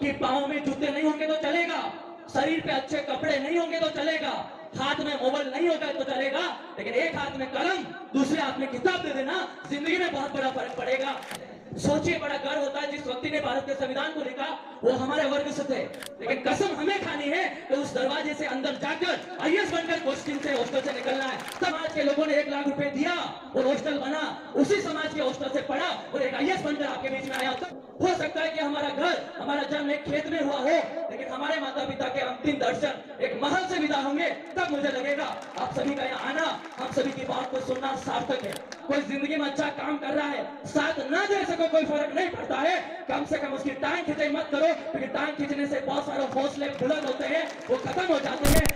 कि पाँव में जूते नहीं होंगे तो चलेगा, शरीर पे अच्छे कपड़े नहीं होंगे तो चलेगा, हाथ में मोबाइल नहीं होगा तो चलेगा, लेकिन एक हाथ में कलम दूसरे हाथ में किताब दे देना, जिंदगी में बहुत बड़ा फर्क पड़ेगा। सोचिए, बड़ा गर्व होता है जिस व्यक्ति ने भारत के संविधान को लिखा वो हमारे वर्ग से थे, लेकिन कसम हमें खानी है कि उस दरवाजे से अंदर जाकर आईएएस बनकर कोचिंग से हॉस्टल से निकलना है। समाज के लोगों ने 1 लाख रुपए दिया और हॉस्टल बना, उसी समाज के हॉस्टल से पढ़ा और एक आईएएस बनकर आपके बीच में आया। हो सकता है कि हमारा घर, हमारा जन्म एक खेत में हुआ हो, लेकिन हमारे माता पिता के अंतिम दर्शन एक महल से विदा होंगे, तब मुझे लगेगा आप सभी का यहाँ आना, हम सभी की बात को सुनना सार्थक है। कोई जिंदगी में अच्छा काम कर रहा है, साथ ना दे सको कोई फर्क नहीं पड़ता है, कम से कम उसकी टांग खिंचाई मत करो, क्योंकि टांग खींचने से बहुत सारे हौसले बुलंद होते हैं, वो खत्म हो जाते हैं।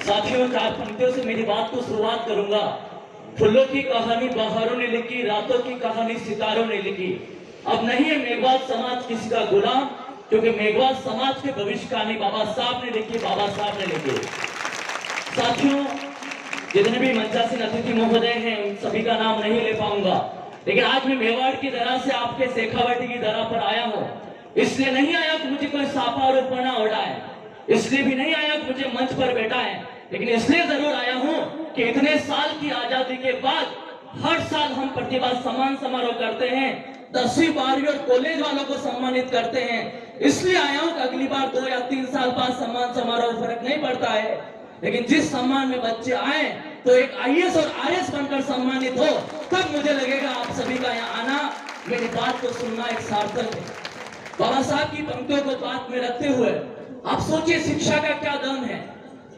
साथियों, 4 पंक्तियों से मेरी बात को शुरुआत करूंगा। फूलों की कहानी बहारों ने लिखी, रातों की कहानी सितारों ने लिखी। अब नहीं है मेघवाल समाज किसी का गुलाम, क्योंकि मेघवाल समाज के भविष्य कहानी बाबा साहब ने लिखी, बाबा साहब ने लिखी। साथियों, जितने भी मंचासीन अतिथि महोदय हैं उन सभी का नाम नहीं ले पाऊंगा, लेकिन आज मैं मेवाड़ की धरा से आपके शेखावाटी की धरा पर आया हूँ। इसलिए नहीं आया कि मुझे कोई साफा और उपना उड़ाए, इसलिए भी नहीं आया कि मुझे मंच पर बैठा है, लेकिन इसलिए जरूर आया हूं कि इतने साल की आजादी के बाद हर साल हम प्रतिभा सम्मान समारोह करते हैं, 10वीं 12वीं और कॉलेज वालों को सम्मानित करते हैं। इसलिए आया हूं कि अगली बार 2 या 3 साल बाद सम्मान समारोह फर्क नहीं पड़ता है, लेकिन जिस सम्मान में बच्चे आए तो एक आईएएस और आरएस बनकर सम्मानित हो, तब मुझे लगेगा आप सभी का यहाँ आना, मेरी बात को सुनना एक सार्थक है। बाबा साहब की पंक्तियों को बात में रखते हुए आप सोचिए शिक्षा का क्या दम है।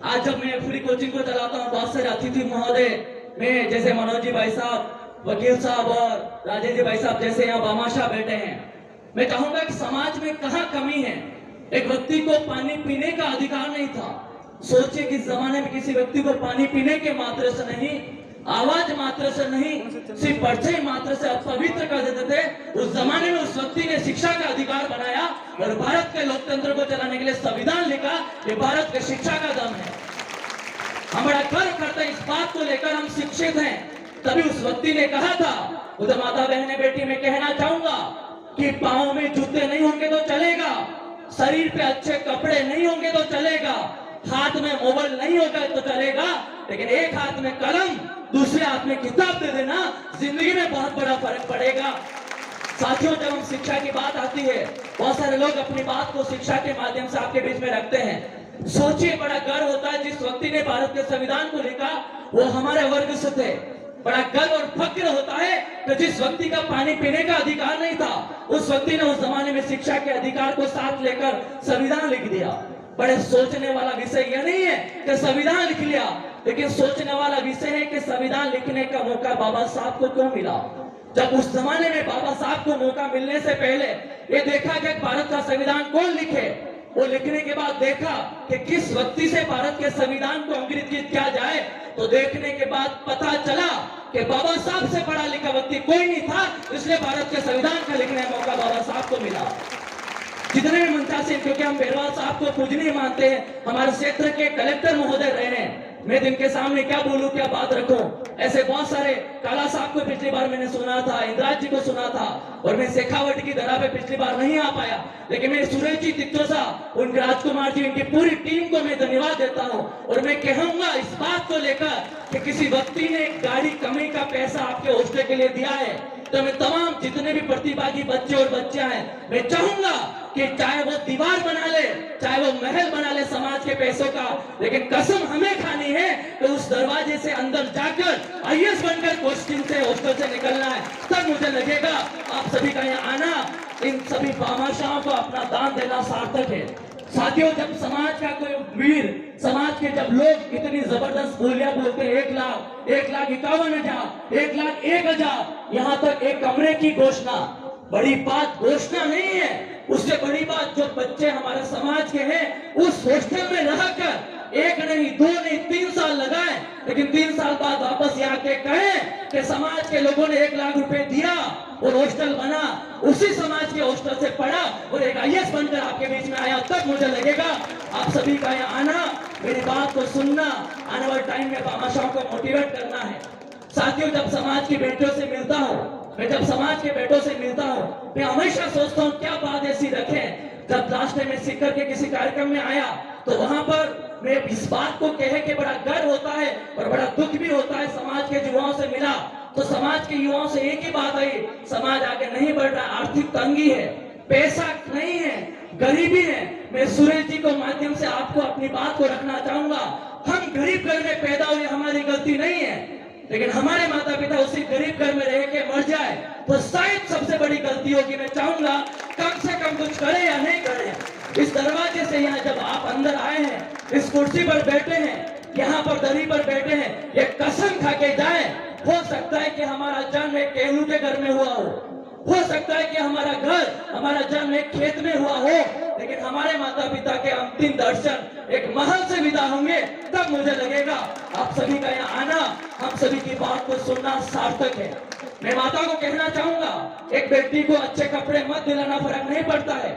आज जब मैं फ्री कोचिंग को चलाता हूँ, बहुत सारे अतिथि महोदय में जैसे मनोज जी भाई साहब, वकील साहब और राजेश जी भाई साहब जैसे यहाँ बामाशाह बैठे हैं, मैं चाहूंगा कि समाज में कहाँ कमी है। एक व्यक्ति को पानी पीने का अधिकार नहीं था। सोचिए कि इस जमाने में किसी व्यक्ति को पानी पीने के मात्र से नहीं, आवाज मात्र से नहीं, सिर्फ परछाई मात्र से अपवित्र कर देते थे। उस जमाने में उस व्यक्ति ने शिक्षा का अधिकार बनाया और भारत के लोकतंत्र को चलाने के लिए संविधान लिखा। ये भारत के शिक्षा का दम है। हमारा गर्व करते हैं इस बात को लेकर हम शिक्षित हैं। तभी उस व्यक्ति ने कहा था, उधर माता बहने बेटी मैं कहना चाहूंगा कि पाँव में जूते नहीं होंगे तो चलेगा, शरीर पे अच्छे कपड़े नहीं होंगे तो चलेगा, हाथ में मोबाइल नहीं होगा तो चलेगा, लेकिन एक हाथ में कलम दूसरे हाथ में किताब दे देना, जिंदगी में बहुत बड़ा फर्क पड़ेगा। साथियों, जब हम शिक्षा की बात आती है, बहुत सारे लोग अपनी बात को शिक्षा के माध्यम से आपके बीच में रखते हैं। सोचिए, बड़ा गर्व होता है जिस व्यक्ति ने भारत के संविधान को लिखा वो हमारे वर्ग से थे। बड़ा गर्व और फक्र होता है कि जिस व्यक्ति का पानी पीने का अधिकार नहीं था, उस व्यक्ति ने उस जमाने में शिक्षा के अधिकार को साथ लेकर संविधान लिख दिया। बड़े सोचने वाला विषय यह नहीं है कि संविधान लिख लिया, लेकिन सोचने वाला विषय है कि संविधान लिखने का मौका बाबा साहब को क्यों मिला। जब उस जमाने में बाबा साहब को मौका मिलने से पहले ये देखा कि भारत का संविधान कौन लिखे, वो लिखने के बाद देखा कि किस व्यक्ति से भारत के संविधान को अंग्रेजित किया जाए, तो देखने के बाद पता चला कि बाबा साहब से पढ़ा लिखा व्यक्ति कोई नहीं था, इसलिए भारत के संविधान का लिखने का मौका बाबा साहब को मिला। जितने भी मंचासीन, क्योंकि हम बेरवाल साहब को पूजनीय मानते हैं, हमारे क्षेत्र के कलेक्टर महोदय रहे हैं, मैं जिनके सामने क्या बोलूं, क्या बात रखूं, ऐसे बहुत सारे, काला साहब को पिछली बार मैंने सुना था, इंद्राज जी को सुना था, और मैं शेखावटी की धरा पे पिछली बार नहीं आ पाया, लेकिन मैं सूरज जी तित्तोसा, उनके राजकुमार जी, उनकी पूरी टीम को मैं धन्यवाद देता हूं। और मैं कहूंगा इस बात को लेकर कि किसी व्यक्ति ने गाड़ी कमी का पैसा आपके हॉस्टल के लिए दिया है, तो मैं तमाम जितने भी प्रतिभागी बच्चे और बच्चियां हैं, मैं चाहूंगा कि चाहे वो दीवार बना ले, चाहे वो महल बना ले समाज के पैसों का, लेकिन कसम हमें खानी है कि उस दरवाजे से अंदर जाकर आईएएस बनकर कोचिंग से हॉस्टल से निकलना है। तब मुझे लगेगा आप सभी का यहाँ आना, इन सभी भामाशाहों को अपना दान देना सार्थक है। साथियों, जब समाज का कोई वीर, समाज के जब लोग इतनी जबरदस्त बोलियां बोलते हैं, 1,51,000, 1,01,000, यहाँ तक एक कमरे की घोषणा, बड़ी बात घोषणा नहीं है, उससे बड़ी बात जो बच्चे हमारे समाज के हैं उस हॉस्टल में रहकर 1 नहीं 2 नहीं 3 साल लगाए, लेकिन 3 साल बाद वापस यहाँ के कहें कि समाज के लोगों ने 1 लाख रुपए दिया और हॉस्टल बना, उसी समाज के हॉस्टल से पढ़ा और एक आईएएस बनकर आपके बीच में आया, तब मुझे लगेगा आप सभी का यहाँ आना, मेरी बात को सुनना, आने वाले टाइम में भामाशाहों को मोटिवेट करना है। साथियों, जब समाज की बेटियों से मिलता हूँ, मैं जब समाज के बेटों से मिलता हूँ, मैं हमेशा सोचता हूँ क्या बात ऐसी रखें। जब लास्ट टाइम मैं सीकर के किसी कार्यक्रम में आया तो वहां पर मैं इस बात को कहे कि बड़ा गर्व होता है और बड़ा दुख भी होता है। समाज के युवाओं से मिला तो समाज के युवाओं से एक ही बात आई, समाज आगे नहीं बढ़ रहा, आर्थिक तंगी है, पैसा नहीं है, गरीबी है। मैं सुरेश जी को माध्यम से आपको अपनी बात को रखना चाहूंगा, हम गरीब घर में पैदा हुए, हमारी गलती नहीं है, लेकिन हमारे माता पिता उसी गरीब घर में रह के मर जाए तो शायद सबसे बड़ी गलती होगी। मैं चाहूंगा कम से कम कुछ करे या नहीं करे। इस दरवाजे से यहाँ जब आप अंदर आए हैं, इस कुर्सी पर बैठे हैं, यहाँ पर दरी पर बैठे हैं, ये कसम खा के जाए, हो सकता है कि हमारा जन्म एक केलू के घर में हुआ हो सकता है कि हमारा जन्म एक खेत में हुआ हो, लेकिन हमारे माता पिता के अंतिम दर्शन एक महल से विदा होंगे, तब मुझे लगेगा आप सभी का यहाँ आना, हम सभी की बात को सुनना सार्थक है। मैं माता को कहना चाहूंगा, एक बेटी को अच्छे कपड़े मत दिलाना फर्क नहीं पड़ता है,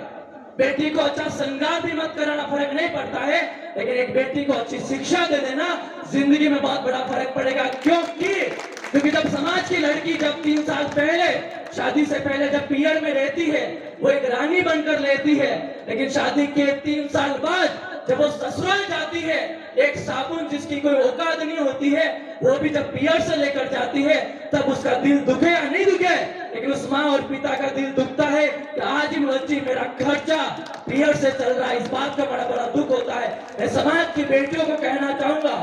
बेटी को अच्छा श्रृंगार भी मत कराना फर्क नहीं पड़ता है, लेकिन एक बेटी को अच्छी शिक्षा दे देना जिंदगी में बहुत बड़ा फर्क पड़ेगा। क्योंकि जब समाज की लड़की जब 3 साल पहले शादी से पहले जब पियर में रहती है वो एक रानी बनकर लेती है, लेकिन शादी के 3 साल बाद जब वो ससुराल जाती है, एक साबुन जिसकी कोई औकात नहीं होती है वो भी जब पियर से लेकर जाती है, तब उसका दिल दुखे या नहीं दुखे, लेकिन उस माँ और पिता का दिल दुखता है कि आज ही बच्ची मेरा खर्चा पियर से चल रहा है, इस बात का बड़ा बड़ा दुख होता है। मैं समाज की बेटियों को कहना चाहूंगा,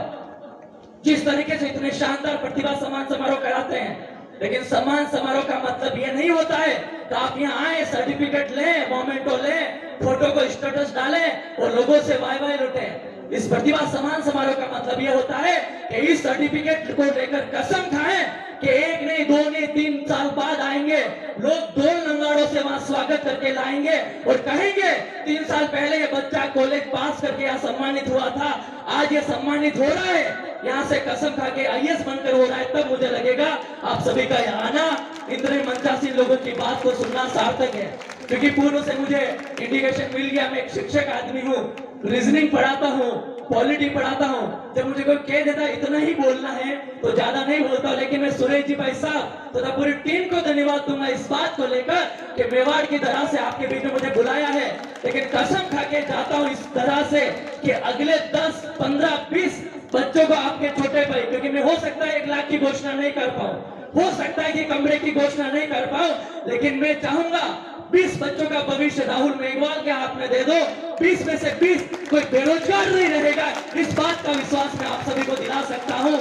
जिस तरीके से इतने शानदार प्रतिभा सम्मान समारोह कराते हैं, लेकिन सम्मान समारोह का मतलब ये नहीं होता है कि आप यहाँ आए, सर्टिफिकेट लें, मोमेंटो लें, फोटो को स्टेटस डालें और लोगों से वाई वाई लुटें। इस प्रतिभा सम्मान समारोह का मतलब ये होता है कि इस सर्टिफिकेट को लेकर कसम खाएं कि 1 नहीं 2 नहीं 3 साल बाद आएंगे लोग, 2 लंगाड़ों से वहां स्वागत करके लाएंगे और कहेंगे 3 साल पहले ये बच्चा कॉलेज पास करके यहाँ सम्मानित हुआ था, आज ये सम्मानित हो रहा है, यहाँ से कसम खा के आईएएस बनकर हो रहा है, तब मुझे लगेगा आप सभी का यहाँ आना, इतने मंचासीन लोगों की बात को सुनना सार्थक है। क्योंकि पूर्व से मुझे इंडिकेशन मिल गया, मैं एक शिक्षक आदमी हूँ, रीजनिंग पढ़ाता हूँ, पॉलिटी पढ़ाता हूँ, जब मुझे कोई कह देता इतना ही बोलना है तो ज्यादा नहीं बोलता, लेकिन मैं सुरेश जी भाई साहब तथा पूरी टीम को धन्यवाद दूंगा इस बात को लेकर कि मेवाड़ की तरह से आपके बीच में मुझे बुलाया है, लेकिन कसम खा के जाता हूँ इस तरह से कि अगले 10, 15, 20 बच्चों को आपके छोटे भाई, क्योंकि मैं हो सकता है 1 लाख की घोषणा नहीं कर पाऊं, हो सकता है कि कमरे की घोषणा नहीं कर पाऊं, लेकिन मैं चाहूंगा 20 बच्चों का भविष्य राहुल मेघवाल के हाथ में दे दो, 20 में से 20 कोई बेरोजगार नहीं रहेगा, इस बात का विश्वास मैं आप सभी को दिला सकता हूं।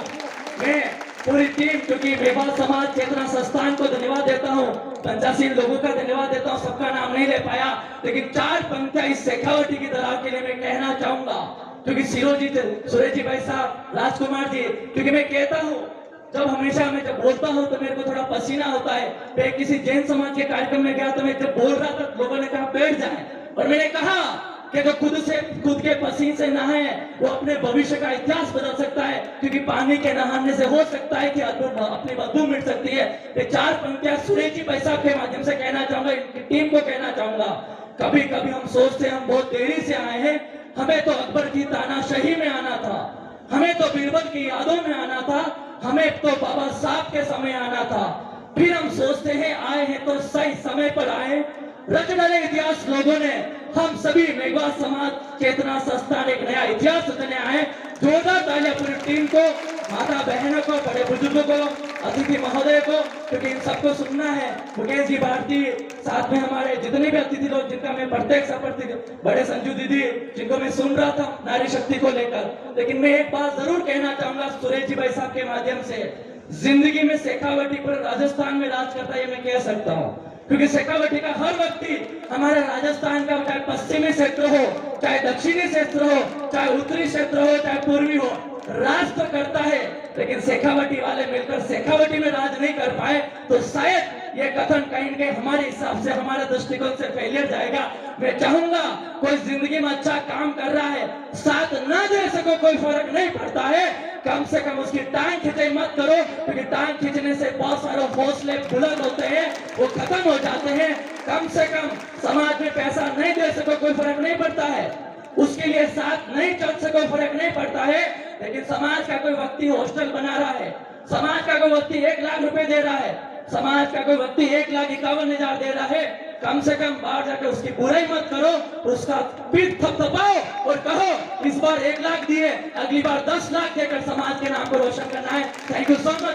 मैं पूरी टीम, क्योंकि मेघवाल समाज चेतना संस्थान को धन्यवाद देता हूं, पंचासीन लोगों का धन्यवाद देता हूं, सबका नाम नहीं ले पाया, लेकिन 4 पंक्तियां इस शेखावटी की तरह के लिए मैं कहना चाहूंगा, क्योंकि सुरेश जी भाई साहब, राजकुमार जी, क्योंकि मैं कहता हूँ हमेशा मैं जब बोलता हूँ तो मेरे को थोड़ा पसीना होता है। मैं किसी जैन समाज के कार्यक्रम में गया तो मैं जब बोल रहा था लोगों ने कहा बैठ जाए, और मैंने कहा कि जो खुद के पसीने से नहाए वो अपने भविष्य का इतिहास बदल सकता है, क्योंकि पानी के नहाने से हो सकता है कि अपनी बदबू मिट सकती है। ये 4 पंक्तियां सुरेश जी भाई साहब के माध्यम से कहना चाहूंगा, टीम को कहना चाहूंगा। कभी कभी हम सोचते हैं हम बहुत देरी से आए हैं, हमें तो अकबर की तानाशाही में आना था, हमें तो बीरबल की यादों में आना था, हमें तो बाबा साहब के समय आना था, फिर हम सोचते हैं आए हैं तो सही समय पर आए। रच डाले इतिहास लोगों ने, हम सभी मेघवाल समाज चेतना संस्थान एक नया इतिहास रचने आए। जोरदार तालियां पूरी टीम को, माता बहनों को, बड़े बुजुर्गों को, अतिथि महोदय को, क्योंकि इन सबको सुनना है। मुकेश जी भारती, साथ में हमारे जितने भी अतिथि लोग जिनका मैं प्रत्यक्ष अप्रत्यक्ष, बड़े संजू दीदी जिनको मैं सुन रहा था नारी शक्ति को लेकर। लेकिन मैं एक बात जरूर कहना चाहूंगा सुरेश जी भाई साहब के माध्यम से, जिंदगी में शेखावटी पर राजस्थान में राज करता है, मैं कह सकता हूँ। क्योंकि शेखावटी का हर व्यक्ति हमारे राजस्थान का, चाहे पश्चिमी क्षेत्र हो, चाहे दक्षिणी क्षेत्र हो, चाहे उत्तरी क्षेत्र हो, चाहे पूर्वी हो, राज तो करता है। लेकिन शेखावटी वाले मिलकर शेखावटी में राज नहीं कर पाए तो शायद ये कथन कहीं न कहीं हमारे हिसाब से, हमारे दृष्टिकोण से फेलियर जाएगा। मैं चाहूंगा कोई जिंदगी में अच्छा काम कर रहा है, साथ ना दे सको कोई फर्क नहीं पड़ता है, कम से कम उसकी टांग खींचे मत करो, क्योंकि टांग खींचने से बहुत सारे हौसले बुलंद होते हैं, वो खत्म हो जाते हैं। कम से कम समाज में पैसा नहीं दे सको कोई फर्क नहीं पड़ता है, उसके लिए साथ नहीं चल सको फर्क नहीं पड़ता है। लेकिन समाज का कोई व्यक्ति हॉस्टल बना रहा है, समाज का कोई व्यक्ति 1 लाख रुपए दे रहा है, समाज का कोई व्यक्ति 1,51,000 दे रहा है, कम से कम बाहर जाकर उसकी बुराई मत करो, उसका पीठ थपथपाओ और कहो इस बार 1 लाख दिए, अगली बार 10 लाख देकर समाज के नाम को रोशन करना है। Thank you so much.